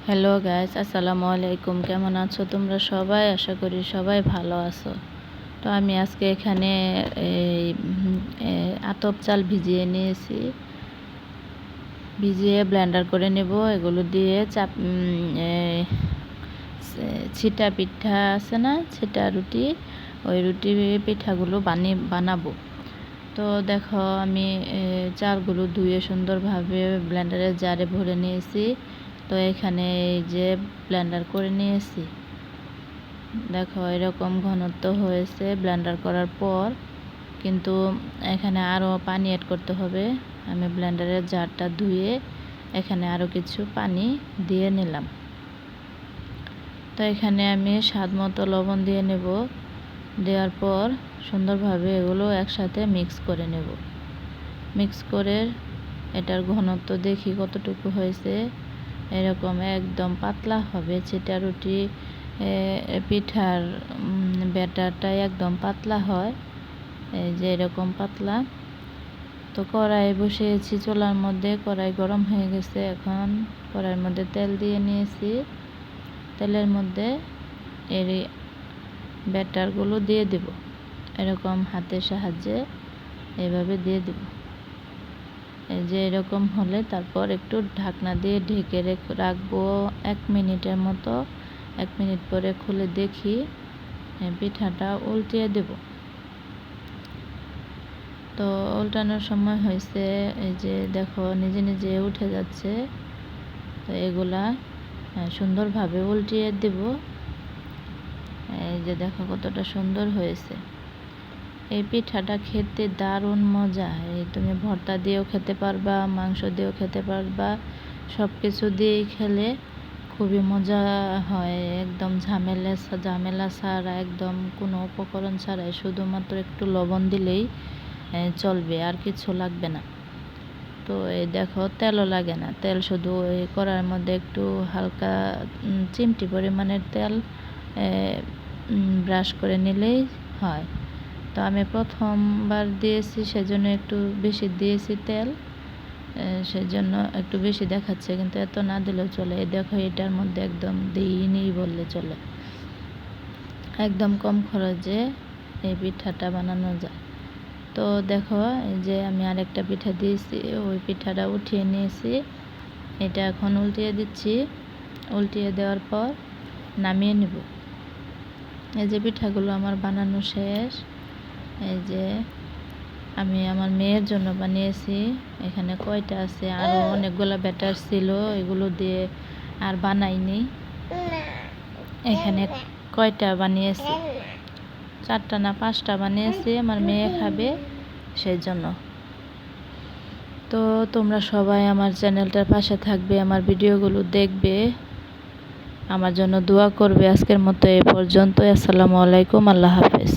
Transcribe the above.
Hello guys, আসসালামু আলাইকুম। কেমন আছো তোমরা সবাই? আশা করি সবাই ভালো আছো। তো আমি আজকে এখানে এই আতপ চাল ভিজিয়ে নিয়েছি, ভিজিয়ে ব্লেন্ডার করে নেব। এগুলো দিয়ে ছিটা পিঠা আছে না, ছিটা রুটি, ওই রুটি পিঠাগুলো বানাবো। তো দেখো আমি চালগুলো ধুয়ে সুন্দরভাবে ব্লেন্ডারের জারে ভরে নিয়েছি। তো এখানে এই যে ব্লেন্ডার করে নিয়েছি, দেখো এরকম ঘনত্ব হয়েছে ব্লেন্ডার করার পর। কিন্তু এখানে আরও পানি অ্যাড করতে হবে। আমি ব্লেন্ডারের জারটা ধুয়ে এখানে আরও কিছু পানি দিয়ে নিলাম। তো এখানে আমি স্বাদ মতো লবণ দিয়ে নেব। দেওয়ার পর সুন্দরভাবে এগুলো একসাথে মিক্স করে নেব। মিক্স করে এটার ঘনত্ব দেখি কতটুকু হয়েছে। এরকম একদম পাতলা হবে। ছিটা রুটি পিঠার ব্যাটারটা একদম পাতলা হয়, এই যে এরকম পাতলা। তো কড়াই বসিয়েছি চুলার মধ্যে, কড়াই গরম হয়ে গেছে। এখন কড়াইয়ের মধ্যে তেল দিয়ে নিয়েছি। তেলের মধ্যে এর ব্যাটারগুলো দিয়ে দেব, এরকম হাতের সাহায্যে এভাবে দিয়ে দেব। এই যে এরকম হলে তারপর একটু ঢাকনা দিয়ে ঢেকে রাখবো 1 মিনিটের মতো। 1 মিনিট পরে খুলে দেখি পিঠাটা উল্টিয়ে দেব। তো উল্টানোর সময় হয়েছে, এই যে দেখো নিজে নিজে উঠে যাচ্ছে। তো এগুলা সুন্দরভাবে উল্টিয়ে দেব। এই যে দেখো কতটা সুন্দর হয়েছে। এই পিঠাটা খেতে দারুণ মজা। এই তুমি ভর্তা দিয়েও খেতে পারবা, মাংস দিয়েও খেতে পারবা, সব কিছু দিয়েই খেলে খুবই মজা হয়। একদম ঝামেলা ছাড়া, একদম কোনো উপকরণ ছাড়াই, শুধুমাত্র একটু লবণ দিলেই চলবে, আর কিছু লাগবে না। তো এই দেখো তেলও লাগে না, তেল শুধু এই কড়াইয়ের মধ্যে একটু হালকা চিমটি পরিমাণের তেল ব্রাশ করে নিলেই হয়। তো আমি প্রথমবার দিয়েছি, সেজন্য একটু বেশি দিয়েছি তেল, সেজন্য একটু বেশি দেখাচ্ছে, কিন্তু এত না দিলেও চলে। এই দেখো এটার মধ্যে একদম দিইনি বললে চলে। একদম কম খরচে এই পিঠাটা বানানো যায়। তো দেখো এই যে আমি আরেকটা পিঠা দিয়েছি, ওই পিঠাটা উঠিয়ে নিয়েছি। এটা এখন উল্টিয়ে দিচ্ছি। উল্টিয়ে দেওয়ার পর নামিয়ে নেব। এই যে পিঠাগুলো আমার বানানো শেষ। এই যে আমি আমার মেয়ের জন্য বানিয়েছি। এখানে কয়টা আছে, আরও অনেকগুলো ব্যাটার ছিল, এগুলো দিয়ে আর বানাইনি। এখানে কয়টা বানিয়েছি, 4টা না 5টা বানিয়েছি, আমার মেয়ে খাবে সেই জন্য। তো তোমরা সবাই আমার চ্যানেলটার পাশে থাকবে, আমার ভিডিওগুলো দেখবে, আমার জন্য দোয়া করবে। আজকের মতো এ পর্যন্ত। আসসালামু আলাইকুম, আল্লাহ হাফেজ।